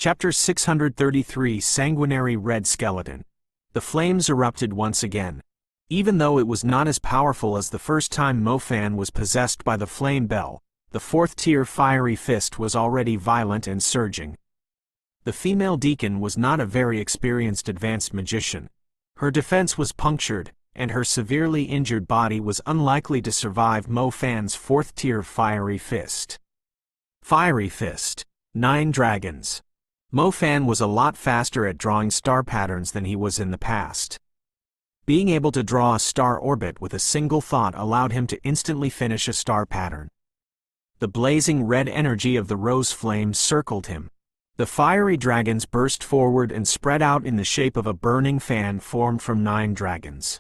Chapter 633 Sanguinary Red Skeleton. The flames erupted once again. Even though it was not as powerful as the first time Mofan was possessed by the flame bell, the fourth-tier fiery fist was already violent and surging. The female deacon was not a very experienced advanced magician. Her defense was punctured, and her severely injured body was unlikely to survive Mofan's fourth-tier fiery fist. Fiery Fist. 9 dragons. Mofan was a lot faster at drawing star patterns than he was in the past. Being able to draw a star orbit with a single thought allowed him to instantly finish a star pattern. The blazing red energy of the rose flame circled him. The fiery dragons burst forward and spread out in the shape of a burning fan formed from 9 dragons.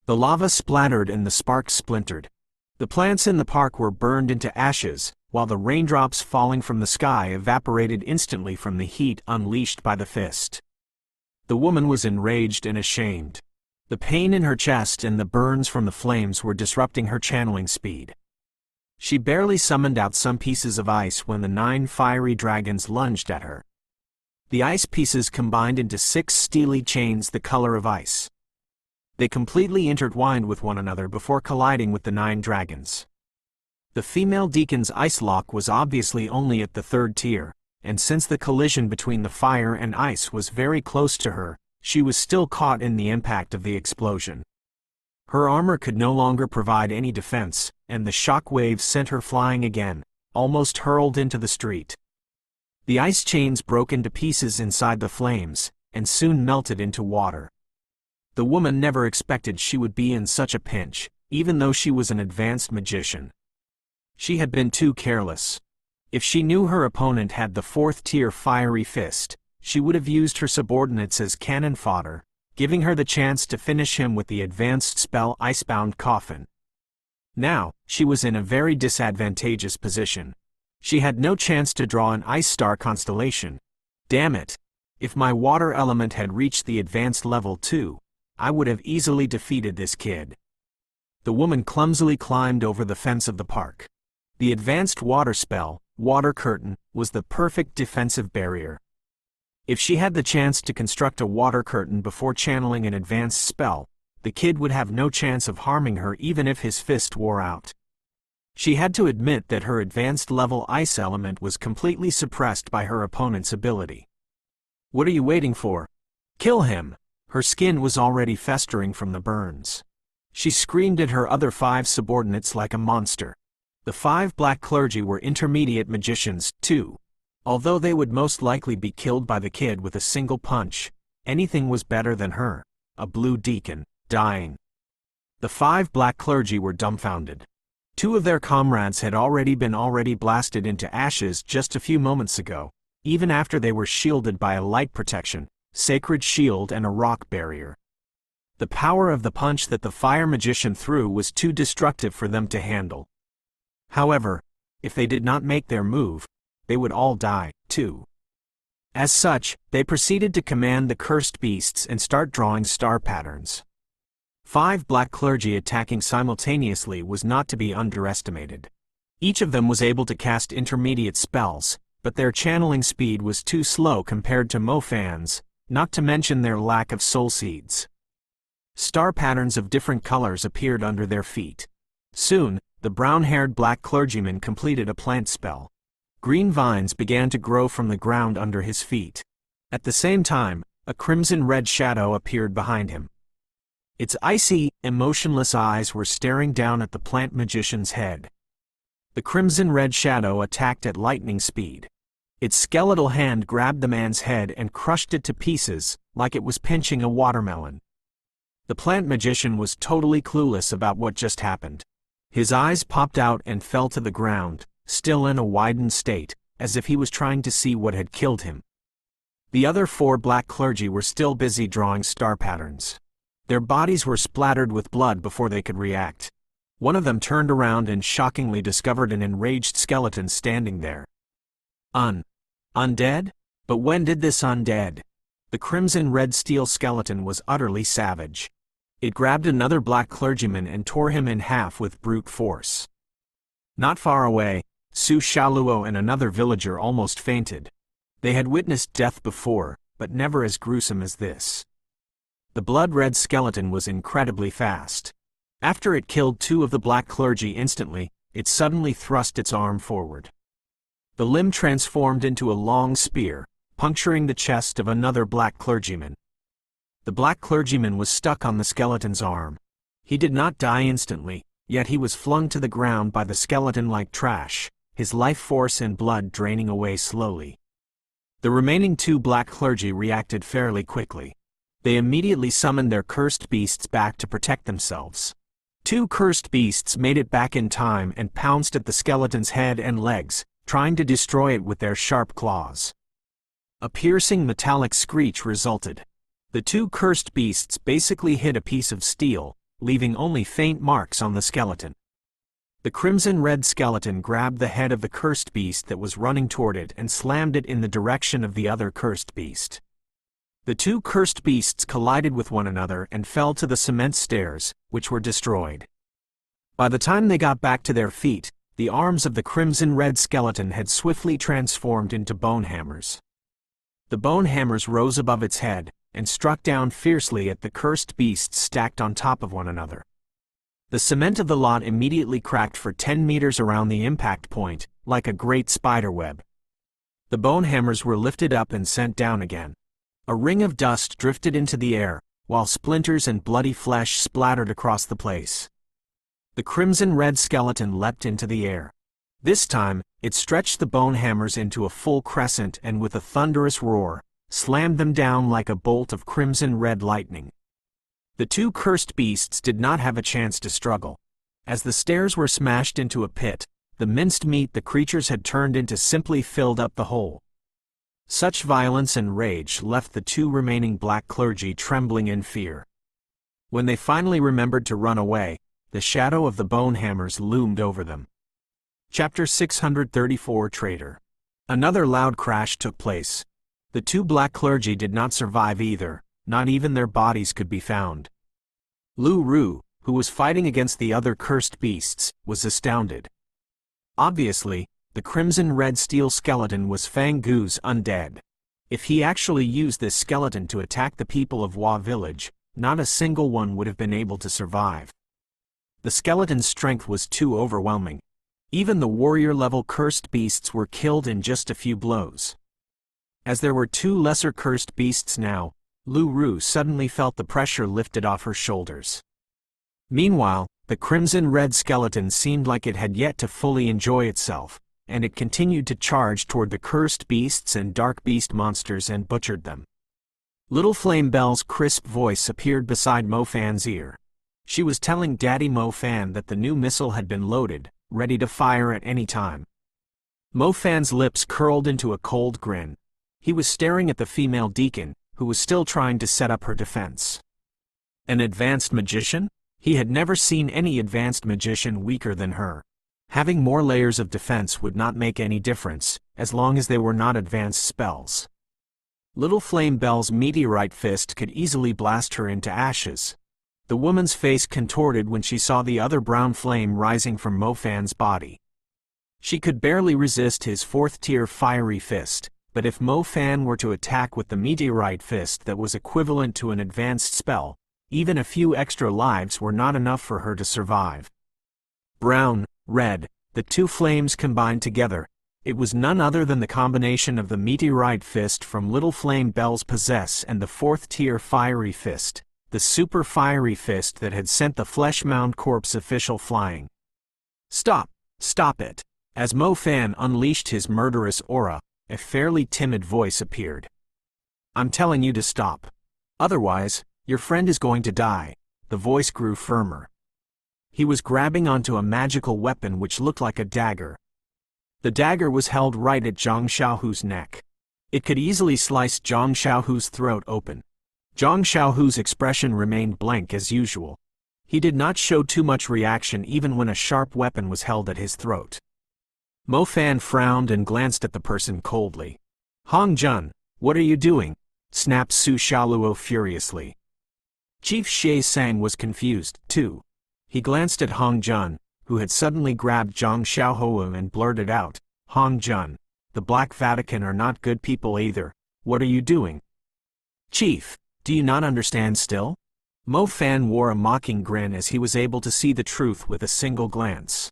The lava splattered and the sparks splintered. The plants in the park were burned into ashes, while the raindrops falling from the sky evaporated instantly from the heat unleashed by the fist. The woman was enraged and ashamed. The pain in her chest and the burns from the flames were disrupting her channeling speed. She barely summoned out some pieces of ice when the 9 fiery dragons lunged at her. The ice pieces combined into 6 steely chains the color of ice. They completely intertwined with one another before colliding with the 9 dragons. The female deacon's ice lock was obviously only at the 3rd tier, and since the collision between the fire and ice was very close to her, she was still caught in the impact of the explosion. Her armor could no longer provide any defense, and the shock waves sent her flying again, almost hurled into the street. The ice chains broke into pieces inside the flames, and soon melted into water. The woman never expected she would be in such a pinch, even though she was an advanced magician. She had been too careless. If she knew her opponent had the 4th-tier fiery fist, she would have used her subordinates as cannon fodder, giving her the chance to finish him with the advanced spell Icebound Coffin. Now, she was in a very disadvantageous position. She had no chance to draw an ice star constellation. Damn it! If my water element had reached the advanced level 2, I would have easily defeated this kid. The woman clumsily climbed over the fence of the park. The advanced water spell, Water Curtain, was the perfect defensive barrier. If she had the chance to construct a water curtain before channeling an advanced spell, the kid would have no chance of harming her even if his fist wore out. She had to admit that her advanced level ice element was completely suppressed by her opponent's ability. What are you waiting for? Kill him! Her skin was already festering from the burns. She screamed at her other 5 subordinates like a monster. The 5 black clergy were intermediate magicians, too. Although they would most likely be killed by the kid with a single punch, anything was better than her, a blue deacon, dying. The 5 black clergy were dumbfounded. 2 of their comrades had already been blasted into ashes just a few moments ago, even after they were shielded by a light protection, sacred shield and a rock barrier. The power of the punch that the fire magician threw was too destructive for them to handle. However, if they did not make their move, they would all die, too. As such, they proceeded to command the cursed beasts and start drawing star patterns. 5 black clergy attacking simultaneously was not to be underestimated. Each of them was able to cast intermediate spells, but their channeling speed was too slow compared to Mofan's, not to mention their lack of soul seeds. Star patterns of different colors appeared under their feet. Soon, the brown-haired black clergyman completed a plant spell. Green vines began to grow from the ground under his feet. At the same time, a crimson-red shadow appeared behind him. Its icy, emotionless eyes were staring down at the plant magician's head. The crimson-red shadow attacked at lightning speed. Its skeletal hand grabbed the man's head and crushed it to pieces, like it was pinching a watermelon. The plant magician was totally clueless about what just happened. His eyes popped out and fell to the ground, still in a widened state, as if he was trying to see what had killed him. The other 4 black clergy were still busy drawing star patterns. Their bodies were splattered with blood before they could react. One of them turned around and shockingly discovered an enraged skeleton standing there. Undead? But when did this undead? The crimson-red steel skeleton was utterly savage. It grabbed another black clergyman and tore him in half with brute force. Not far away, Su Shaluo and another villager almost fainted. They had witnessed death before, but never as gruesome as this. The blood-red skeleton was incredibly fast. After it killed 2 of the black clergy instantly, it suddenly thrust its arm forward. The limb transformed into a long spear, puncturing the chest of another black clergyman. The black clergyman was stuck on the skeleton's arm. He did not die instantly, yet he was flung to the ground by the skeleton like trash, his life force and blood draining away slowly. The remaining 2 black clergy reacted fairly quickly. They immediately summoned their cursed beasts back to protect themselves. 2 cursed beasts made it back in time and pounced at the skeleton's head and legs, trying to destroy it with their sharp claws. A piercing metallic screech resulted. The 2 cursed beasts basically hit a piece of steel, leaving only faint marks on the skeleton. The crimson-red skeleton grabbed the head of the cursed beast that was running toward it and slammed it in the direction of the other cursed beast. The 2 cursed beasts collided with one another and fell to the cement stairs, which were destroyed. By the time they got back to their feet, the arms of the crimson-red skeleton had swiftly transformed into bone hammers. The bone hammers rose above its head and struck down fiercely at the cursed beasts stacked on top of one another. The cement of the lot immediately cracked for 10 meters around the impact point, like a great spider web. The bone hammers were lifted up and sent down again. A ring of dust drifted into the air, while splinters and bloody flesh splattered across the place. The crimson-red skeleton leapt into the air. This time, it stretched the bone hammers into a full crescent and with a thunderous roar, slammed them down like a bolt of crimson-red lightning. The 2 cursed beasts did not have a chance to struggle. As the stairs were smashed into a pit, the minced meat the creatures had turned into simply filled up the hole. Such violence and rage left the 2 remaining black clergy trembling in fear. When they finally remembered to run away, the shadow of the bone hammers loomed over them. Chapter 634 Traitor. Another loud crash took place. The 2 black clergy did not survive either, not even their bodies could be found. Lu Ru, who was fighting against the other cursed beasts, was astounded. Obviously, the crimson-red steel skeleton was Fang Gu's undead. If he actually used this skeleton to attack the people of Hua village, not a single one would have been able to survive. The skeleton's strength was too overwhelming. Even the warrior-level cursed beasts were killed in just a few blows. As there were 2 lesser cursed beasts now, Lu Ru suddenly felt the pressure lifted off her shoulders. Meanwhile, the crimson-red skeleton seemed like it had yet to fully enjoy itself, and it continued to charge toward the cursed beasts and dark beast monsters and butchered them. Little Flame Bell's crisp voice appeared beside Mo Fan's ear. She was telling Daddy Mo Fan that the new missile had been loaded, ready to fire at any time. Mo Fan's lips curled into a cold grin. He was staring at the female deacon, who was still trying to set up her defense. An advanced magician? He had never seen any advanced magician weaker than her. Having more layers of defense would not make any difference, as long as they were not advanced spells. Little Flame Bell's meteorite fist could easily blast her into ashes. The woman's face contorted when she saw the other brown flame rising from Mo Fan's body. She could barely resist his 4th-tier fiery fist, but if Mo Fan were to attack with the meteorite fist that was equivalent to an advanced spell, even a few extra lives were not enough for her to survive. Brown, red, the 2 flames combined together. It was none other than the combination of the meteorite fist from Little Flame Bell's possess and the 4th-tier fiery fist, the super fiery fist that had sent the Fleshmound Corpse official flying. Stop! Stop it! As Mo Fan unleashed his murderous aura, a fairly timid voice appeared. I'm telling you to stop. Otherwise, your friend is going to die. The voice grew firmer. He was grabbing onto a magical weapon which looked like a dagger. The dagger was held right at Zhang Xiaohu's neck. It could easily slice Zhang Xiaohu's throat open. Zhang Xiaohu's expression remained blank as usual. He did not show too much reaction even when a sharp weapon was held at his throat. Mo Fan frowned and glanced at the person coldly. Hong Jun, what are you doing? Snapped Su Xiaoluo furiously. Chief Xie Sang was confused, too. He glanced at Hong Jun, who had suddenly grabbed Zhang Xiaohu and blurted out, Hong Jun. The Black Vatican are not good people either. What are you doing? Chief, do you not understand still? Mo Fan wore a mocking grin as he was able to see the truth with a single glance.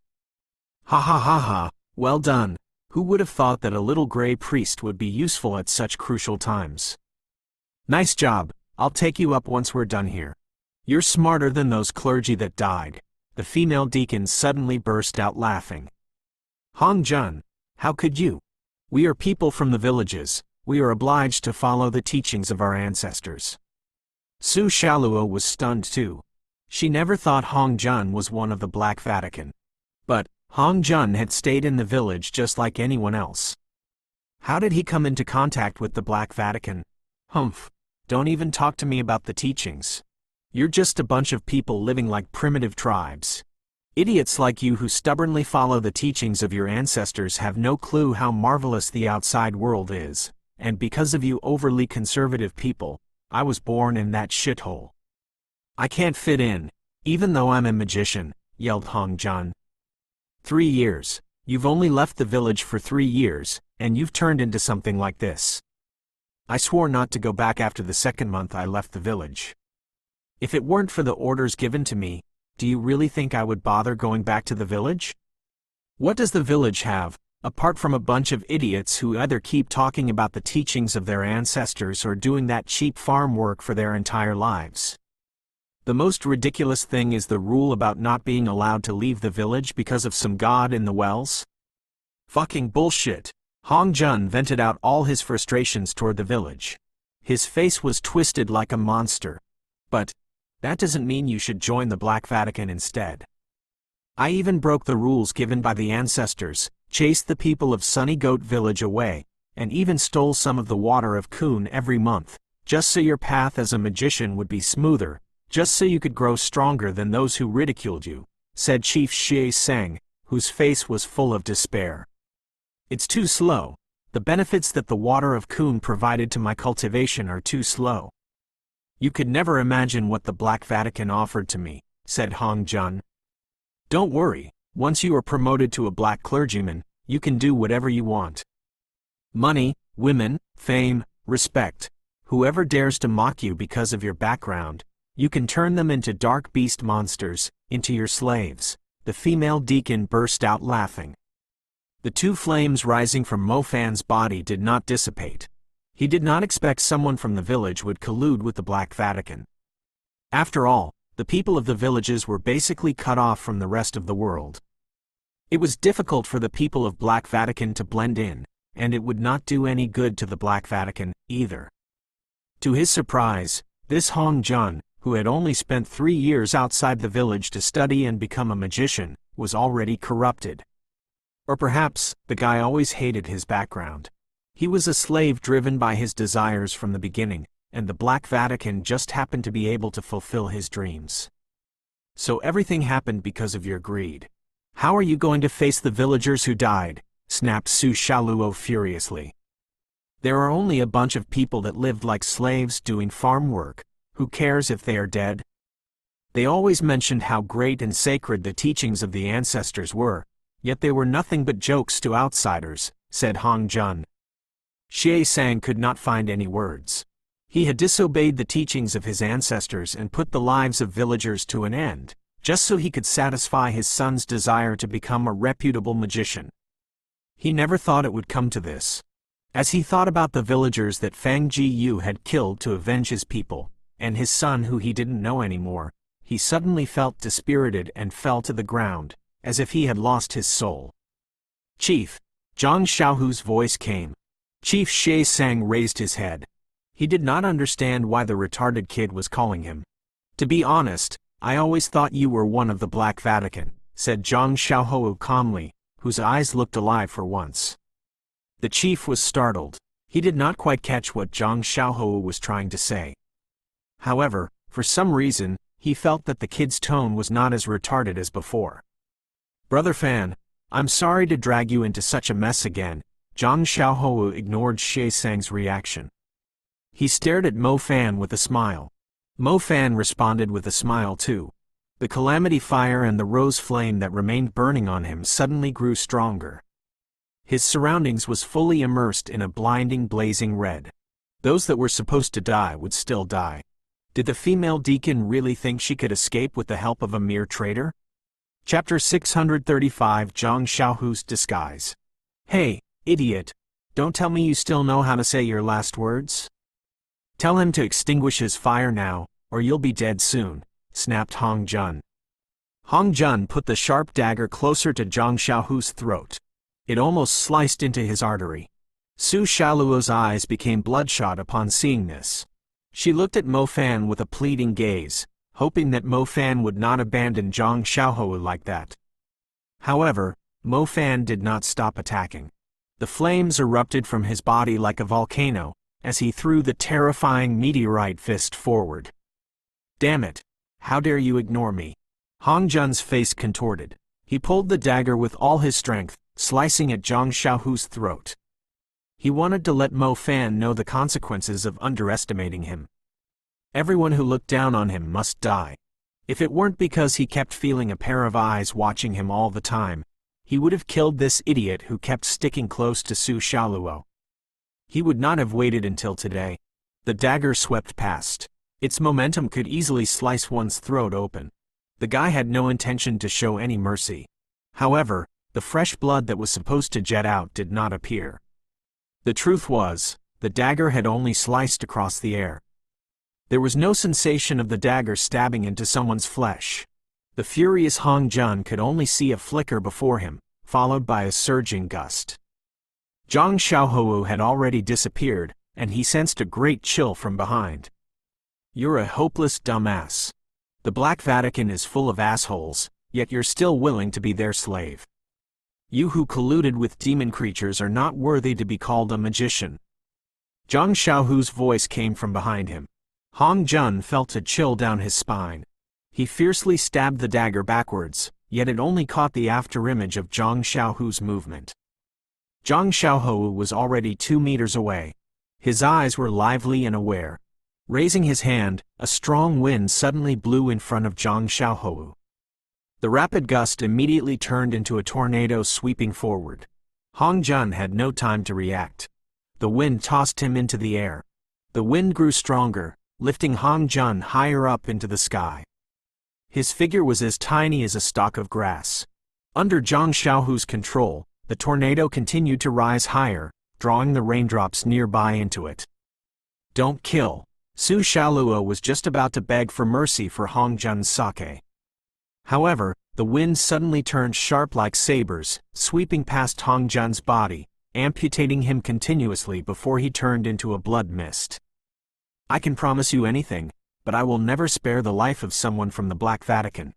Ha ha ha ha, well done. Who would have thought that a little gray priest would be useful at such crucial times? Nice job, I'll take you up once we're done here. You're smarter than those clergy that died. The female deacon suddenly burst out laughing. Hong Jun, how could you? We are people from the villages, we are obliged to follow the teachings of our ancestors. Su Shaluo was stunned too. She never thought Hong Jun was one of the Black Vatican. But Hong Jun had stayed in the village just like anyone else. How did he come into contact with the Black Vatican? Humph, don't even talk to me about the teachings. You're just a bunch of people living like primitive tribes. Idiots like you who stubbornly follow the teachings of your ancestors have no clue how marvelous the outside world is, and because of you overly conservative people, I was born in that shithole. I can't fit in, even though I'm a magician, yelled Hong Jun. 3 years. You've only left the village for 3 years, and you've turned into something like this. I swore not to go back after the second month I left the village. If it weren't for the orders given to me, do you really think I would bother going back to the village? What does the village have, apart from a bunch of idiots who either keep talking about the teachings of their ancestors or doing that cheap farm work for their entire lives? The most ridiculous thing is the rule about not being allowed to leave the village because of some god in the wells. Fucking bullshit. Hong Jun vented out all his frustrations toward the village. His face was twisted like a monster. But that doesn't mean you should join the Black Vatican instead. I even broke the rules given by the ancestors, chased the people of Sunny Goat Village away, and even stole some of the water of Kun every month, just so your path as a magician would be smoother, just so you could grow stronger than those who ridiculed you, said Chief Xie Sang, whose face was full of despair. It's too slow. The benefits that the water of Kun provided to my cultivation are too slow. You could never imagine what the Black Vatican offered to me, said Hong Jun. Don't worry, once you are promoted to a black clergyman, you can do whatever you want. Money, women, fame, respect. Whoever dares to mock you because of your background, you can turn them into dark beast monsters, into your slaves. The female deacon burst out laughing. The 2 flames rising from Mo Fan's body did not dissipate. He did not expect someone from the village would collude with the Black Vatican. After all, the people of the villages were basically cut off from the rest of the world. It was difficult for the people of Black Vatican to blend in, and it would not do any good to the Black Vatican, either. To his surprise, this Hong Jun, who had only spent 3 years outside the village to study and become a magician, was already corrupted. Or perhaps, the guy always hated his background. He was a slave driven by his desires from the beginning, and the Black Vatican just happened to be able to fulfill his dreams. So everything happened because of your greed. How are you going to face the villagers who died? Snapped Su Shaluo furiously. There are only a bunch of people that lived like slaves doing farm work. Who cares if they are dead? They always mentioned how great and sacred the teachings of the ancestors were, yet they were nothing but jokes to outsiders, said Hong Jun. Xie Sang could not find any words. He had disobeyed the teachings of his ancestors and put the lives of villagers to an end, just so he could satisfy his son's desire to become a reputable magician. He never thought it would come to this. As he thought about the villagers that Fang Ji had killed to avenge his people, and his son who he didn't know anymore, he suddenly felt dispirited and fell to the ground, as if he had lost his soul. Chief, Zhang Xiaohu's voice came. Chief Xie Sang raised his head. He did not understand why the retarded kid was calling him. To be honest, I always thought you were one of the Black Vatican, said Zhang Xiaohu calmly, whose eyes looked alive for once. The chief was startled. He did not quite catch what Zhang Xiaohu was trying to say. However, for some reason, he felt that the kid's tone was not as retarded as before. Brother Fan, I'm sorry to drag you into such a mess again. Zhang Xiaohu ignored Xie Sang's reaction. He stared at Mo Fan with a smile. Mo Fan responded with a smile too. The calamity fire and the rose flame that remained burning on him suddenly grew stronger. His surroundings was fully immersed in a blinding blazing red. Those that were supposed to die would still die. Did the female deacon really think she could escape with the help of a mere traitor? Chapter 635 Zhang Xiaohu's Disguise. Hey, idiot! Don't tell me you still know how to say your last words? Tell him to extinguish his fire now, or you'll be dead soon, snapped Hong Jun. Hong Jun put the sharp dagger closer to Zhang Xiaohu's throat. It almost sliced into his artery. Su Xiaoluo's eyes became bloodshot upon seeing this. She looked at Mo Fan with a pleading gaze, hoping that Mo Fan would not abandon Zhang Xiaohu like that. However, Mo Fan did not stop attacking. The flames erupted from his body like a volcano, as he threw the terrifying meteorite fist forward. Damn it! How dare you ignore me? Hong Jun's face contorted. He pulled the dagger with all his strength, slicing at Zhang Xiaohu's throat. He wanted to let Mo Fan know the consequences of underestimating him. Everyone who looked down on him must die. If it weren't because he kept feeling a pair of eyes watching him all the time, he would have killed this idiot who kept sticking close to Su Xiaoluo. He would not have waited until today. The dagger swept past. Its momentum could easily slice one's throat open. The guy had no intention to show any mercy. However, the fresh blood that was supposed to jet out did not appear. The truth was, the dagger had only sliced across the air. There was no sensation of the dagger stabbing into someone's flesh. The furious Hong Jun could only see a flicker before him, followed by a surging gust. Zhang Xiaohu had already disappeared, and he sensed a great chill from behind. You're a hopeless dumbass. The Black Vatican is full of assholes, yet you're still willing to be their slave. You who colluded with demon creatures are not worthy to be called a magician. Zhang Xiaohu's voice came from behind him. Hong Jun felt a chill down his spine. He fiercely stabbed the dagger backwards, yet it only caught the afterimage of Zhang Xiaohu's movement. Zhang Xiaohu was already 2 meters away. His eyes were lively and aware. Raising his hand, a strong wind suddenly blew in front of Zhang Xiaohu. The rapid gust immediately turned into a tornado sweeping forward. Hong Jun had no time to react. The wind tossed him into the air. The wind grew stronger, lifting Hong Jun higher up into the sky. His figure was as tiny as a stalk of grass. Under Zhang Xiaohu's control, the tornado continued to rise higher, drawing the raindrops nearby into it. Don't kill. Su Xiaoluo was just about to beg for mercy for Hong Jun's sake. However, the wind suddenly turned sharp like sabers, sweeping past Hong Jun's body, amputating him continuously before he turned into a blood mist. I can promise you anything, but I will never spare the life of someone from the Black Vatican.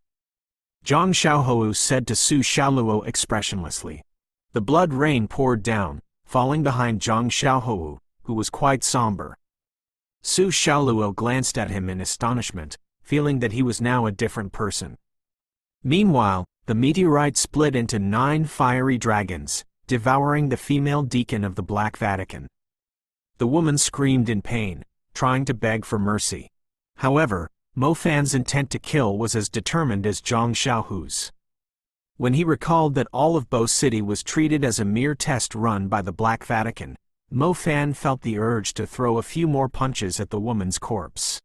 Zhang Xiaohu said to Su Xiaoluo expressionlessly. The blood rain poured down, falling behind Zhang Xiaohu, who was quite somber. Su Xiaoluo glanced at him in astonishment, feeling that he was now a different person. Meanwhile, the meteorite split into 9 fiery dragons, devouring the female deacon of the Black Vatican. The woman screamed in pain, trying to beg for mercy. However, Mo Fan's intent to kill was as determined as Zhang Xiaohu's. When he recalled that all of Bo City was treated as a mere test run by the Black Vatican, Mo Fan felt the urge to throw a few more punches at the woman's corpse.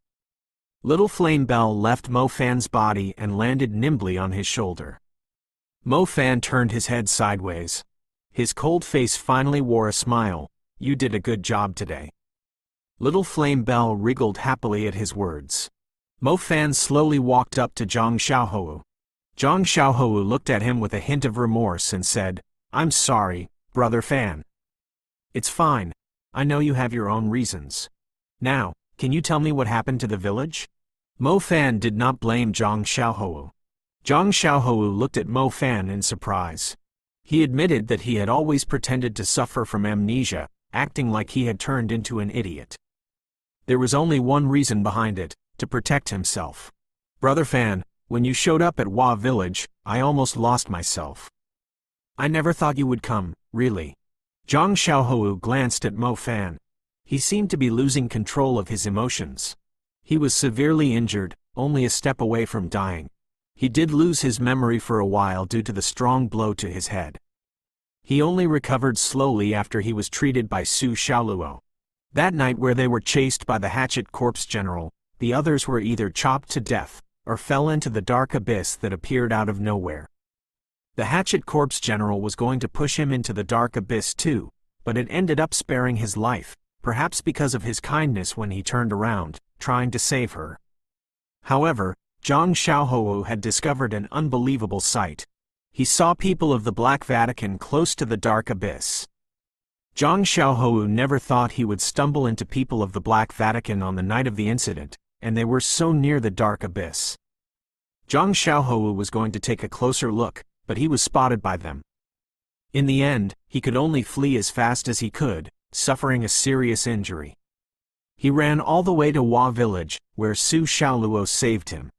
Little Flame Bell left Mo Fan's body and landed nimbly on his shoulder. Mo Fan turned his head sideways. His cold face finally wore a smile. You did a good job today. Little Flame Bell wriggled happily at his words. Mo Fan slowly walked up to Zhang Xiaohu. Zhang Xiaohu looked at him with a hint of remorse and said, I'm sorry, Brother Fan. It's fine. I know you have your own reasons. Now, can you tell me what happened to the village? Mo Fan did not blame Zhang Xiaohu. Zhang Xiaohu looked at Mo Fan in surprise. He admitted that he had always pretended to suffer from amnesia, acting like he had turned into an idiot. There was only one reason behind it, to protect himself. Brother Fan, when you showed up at Hua Village, I almost lost myself. I never thought you would come, really. Zhang Xiaohu glanced at Mo Fan. He seemed to be losing control of his emotions. He was severely injured, only a step away from dying. He did lose his memory for a while due to the strong blow to his head. He only recovered slowly after he was treated by Su Xiaoluo. That night where they were chased by the Hatchet Corpse General, the others were either chopped to death, or fell into the dark abyss that appeared out of nowhere. The Hatchet Corpse General was going to push him into the dark abyss too, but it ended up sparing his life, perhaps because of his kindness when he turned around, trying to save her. However, Zhang Xiaohou had discovered an unbelievable sight. He saw people of the Black Vatican close to the dark abyss. Zhang Xiaohou never thought he would stumble into people of the Black Vatican on the night of the incident, and they were so near the dark abyss. Zhang Xiaohou was going to take a closer look, but he was spotted by them. In the end, he could only flee as fast as he could, suffering a serious injury. He ran all the way to Hua village, where Su Xiaoluo saved him.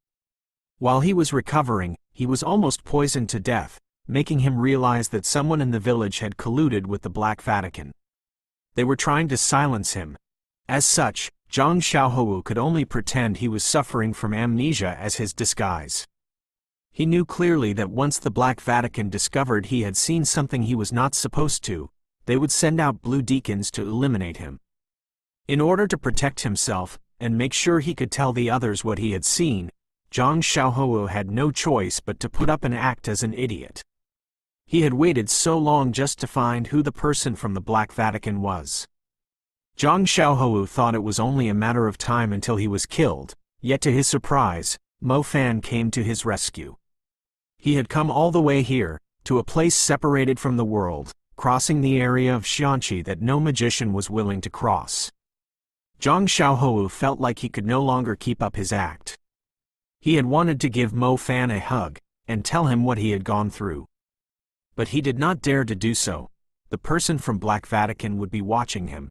While he was recovering, he was almost poisoned to death, making him realize that someone in the village had colluded with the Black Vatican. They were trying to silence him. As such, Zhang Xiaohou could only pretend he was suffering from amnesia as his disguise. He knew clearly that once the Black Vatican discovered he had seen something he was not supposed to, they would send out blue deacons to eliminate him. In order to protect himself, and make sure he could tell the others what he had seen, Zhang Xiaohou had no choice but to put up an act as an idiot. He had waited so long just to find who the person from the Black Vatican was. Zhang Xiaohou thought it was only a matter of time until he was killed, yet to his surprise, Mo Fan came to his rescue. He had come all the way here, to a place separated from the world, crossing the area of Xianqi that no magician was willing to cross. Zhang Xiaohou felt like he could no longer keep up his act. He had wanted to give Mo Fan a hug, and tell him what he had gone through. But he did not dare to do so. The person from Black Vatican would be watching him.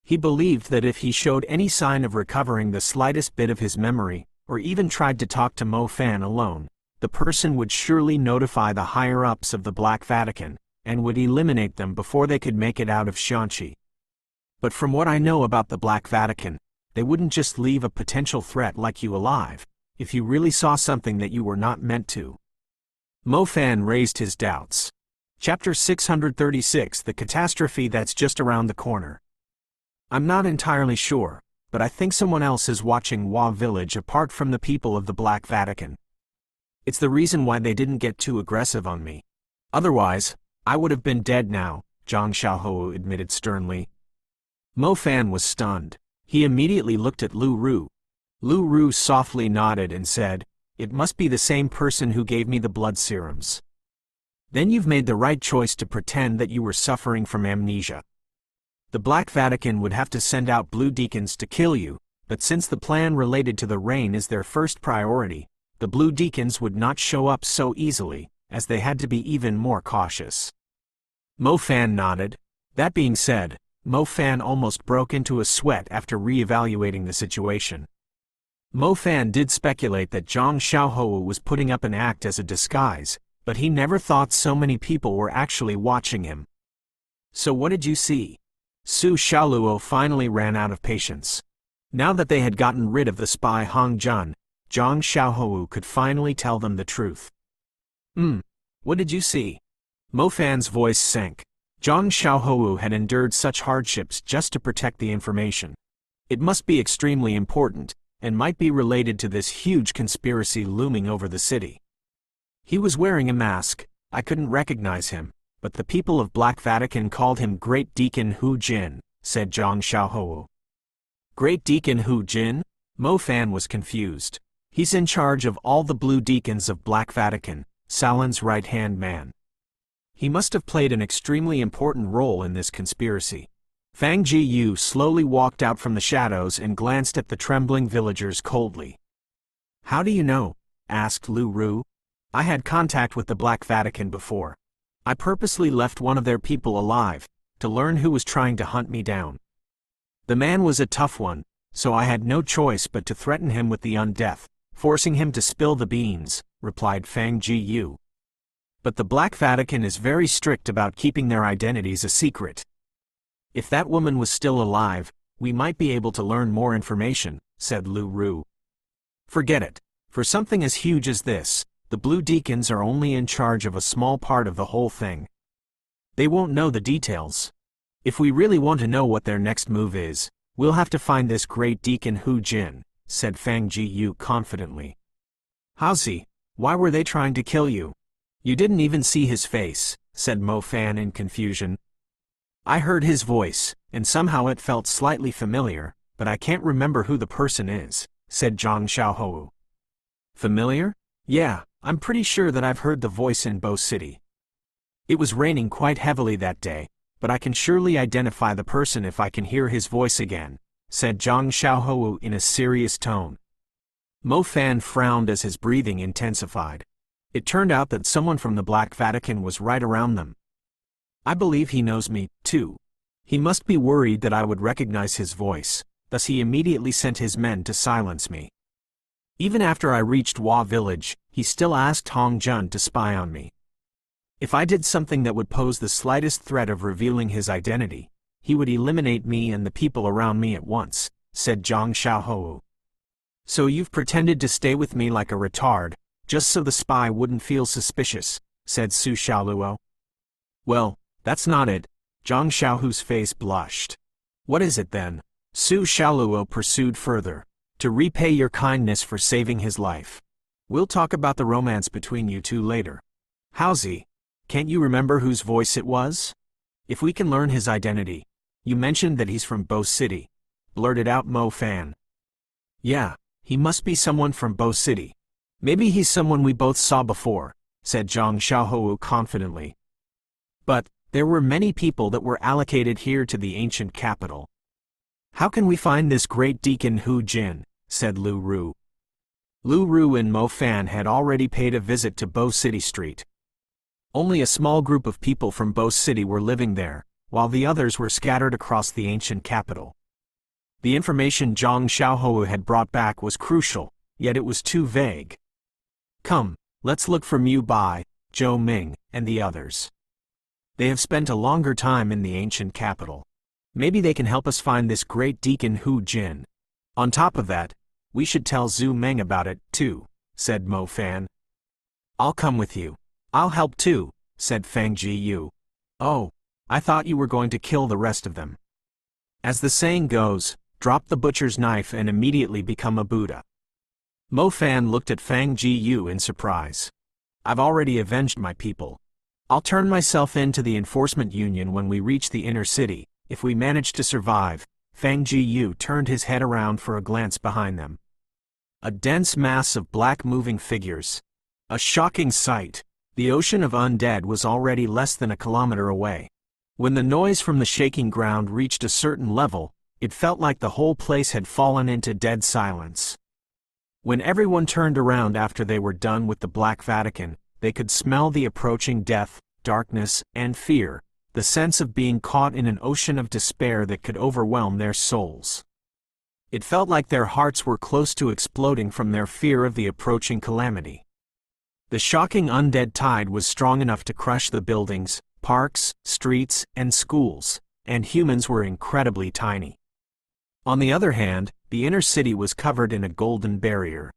He believed that if he showed any sign of recovering the slightest bit of his memory, or even tried to talk to Mo Fan alone, the person would surely notify the higher-ups of the Black Vatican, and would eliminate them before they could make it out of Xianqi. But from what I know about the Black Vatican, they wouldn't just leave a potential threat like you alive, if you really saw something that you were not meant to. Mo Fan raised his doubts. Chapter 636, The Catastrophe That's Just Around the Corner. I'm not entirely sure, but I think someone else is watching Hua village apart from the people of the Black Vatican. It's the reason why they didn't get too aggressive on me. Otherwise, I would have been dead now, Zhang Xiaohou admitted sternly. Mo Fan was stunned. He immediately looked at Lu Ru. Lu Ru softly nodded and said, "It must be the same person who gave me the blood serums." Then you've made the right choice to pretend that you were suffering from amnesia. The Black Vatican would have to send out blue deacons to kill you, but since the plan related to the rain is their first priority, the blue deacons would not show up so easily, as they had to be even more cautious. Mo Fan nodded. That being said, Mo Fan almost broke into a sweat after re-evaluating the situation. Mo Fan did speculate that Zhang Xiaohou was putting up an act as a disguise, but he never thought so many people were actually watching him. So what did you see? Su Xiaoluo finally ran out of patience. Now that they had gotten rid of the spy Hong Jun, Zhang Xiaohou could finally tell them the truth. What did you see? Mo Fan's voice sank. Zhang Xiaohou had endured such hardships just to protect the information. It must be extremely important, and might be related to this huge conspiracy looming over the city. He was wearing a mask. I couldn't recognize him, but the people of Black Vatican called him Great Deacon Hu Jin, said Zhang Xiaohou. Great Deacon Hu Jin? Mo Fan was confused. He's in charge of all the blue deacons of Black Vatican, Salin's right-hand man. He must have played an extremely important role in this conspiracy. Fang Jiyu slowly walked out from the shadows and glanced at the trembling villagers coldly. How do you know? Asked Lu Ru. I had contact with the Black Vatican before. I purposely left one of their people alive, to learn who was trying to hunt me down. The man was a tough one, so I had no choice but to threaten him with the undeath, forcing him to spill the beans, replied Fang Jiyu. But the Black Vatican is very strict about keeping their identities a secret. If that woman was still alive, we might be able to learn more information, said Lu Ru. Forget it. For something as huge as this, the blue deacons are only in charge of a small part of the whole thing. They won't know the details. If we really want to know what their next move is, we'll have to find this great Deacon Hu Jin, said Fang Ji confidently. How's-he? Why were they trying to kill you? You didn't even see his face, said Mo Fan in confusion. I heard his voice, and somehow it felt slightly familiar, but I can't remember who the person is, said Zhang Xiaohou. Familiar? Yeah, I'm pretty sure that I've heard the voice in Bo City. It was raining quite heavily that day, but I can surely identify the person if I can hear his voice again, said Zhang Xiaohou in a serious tone. Mo Fan frowned as his breathing intensified. It turned out that someone from the Black Vatican was right around them. I believe he knows me, too. He must be worried that I would recognize his voice, thus he immediately sent his men to silence me. Even after I reached Hua Village, he still asked Hong Jun to spy on me. If I did something that would pose the slightest threat of revealing his identity, he would eliminate me and the people around me at once, said Zhang Xiaohou. So you've pretended to stay with me like a retard, just so the spy wouldn't feel suspicious, said Su Xiaoluo. Well, that's not it. Zhang Xiaohu's face blushed. What is it then? Su Xiaoluo pursued further. To repay your kindness for saving his life. We'll talk about the romance between you two later. How's he? Can't you remember whose voice it was? If we can learn his identity. You mentioned that he's from Bo City, blurted out Mo Fan. Yeah, he must be someone from Bo City. Maybe he's someone we both saw before, said Zhang Xiaohou confidently. But there were many people that were allocated here to the ancient capital. How can we find this great Deacon Hu Jin? Said Lu Ru. Lu Ru and Mo Fan had already paid a visit to Bo City Street. Only a small group of people from Bo City were living there, while the others were scattered across the ancient capital. The information Zhang Xiaohou had brought back was crucial, yet it was too vague. Come, let's look for Mu Bai, Zhou Ming, and the others. They have spent a longer time in the ancient capital. Maybe they can help us find this great Deacon Hu Jin. On top of that, we should tell Zhu Meng about it, too, said Mo Fan. I'll come with you. I'll help too, said Fang Ji. Oh, I thought you were going to kill the rest of them. As the saying goes, drop the butcher's knife and immediately become a Buddha. Mo Fan looked at Fang Ji in surprise. I've already avenged my people. I'll turn myself in to the enforcement union when we reach the inner city, if we manage to survive. Fang Ji turned his head around for a glance behind them. A dense mass of black moving figures. A shocking sight. The ocean of undead was already less than a kilometer away. When the noise from the shaking ground reached a certain level, it felt like the whole place had fallen into dead silence. When everyone turned around after they were done with the Black Vatican, they could smell the approaching death, darkness, and fear, the sense of being caught in an ocean of despair that could overwhelm their souls. It felt like their hearts were close to exploding from their fear of the approaching calamity. The shocking undead tide was strong enough to crush the buildings, parks, streets, and schools, and humans were incredibly tiny. On the other hand, the inner city was covered in a golden barrier.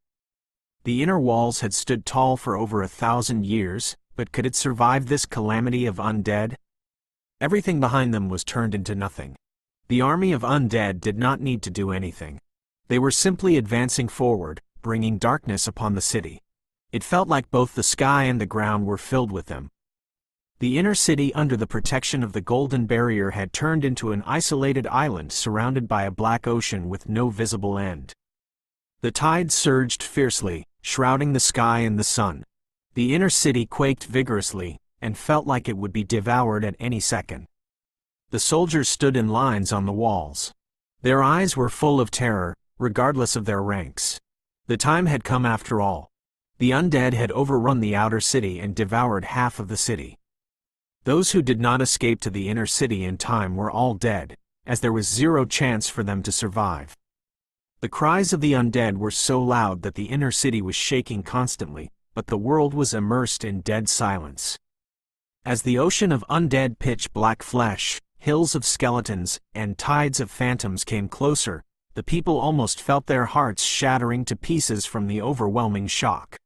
The inner walls had stood tall for over 1,000 years, but could it survive this calamity of undead? Everything behind them was turned into nothing. The army of undead did not need to do anything. They were simply advancing forward, bringing darkness upon the city. It felt like both the sky and the ground were filled with them. The inner city under the protection of the golden barrier had turned into an isolated island surrounded by a black ocean with no visible end. The tide surged fiercely, shrouding the sky and the sun. The inner city quaked vigorously, and felt like it would be devoured at any second. The soldiers stood in lines on the walls. Their eyes were full of terror, regardless of their ranks. The time had come after all. The undead had overrun the outer city and devoured half of the city. Those who did not escape to the inner city in time were all dead, as there was zero chance for them to survive. The cries of the undead were so loud that the inner city was shaking constantly, but the world was immersed in dead silence. As the ocean of undead pitch-black flesh, hills of skeletons, and tides of phantoms came closer, the people almost felt their hearts shattering to pieces from the overwhelming shock.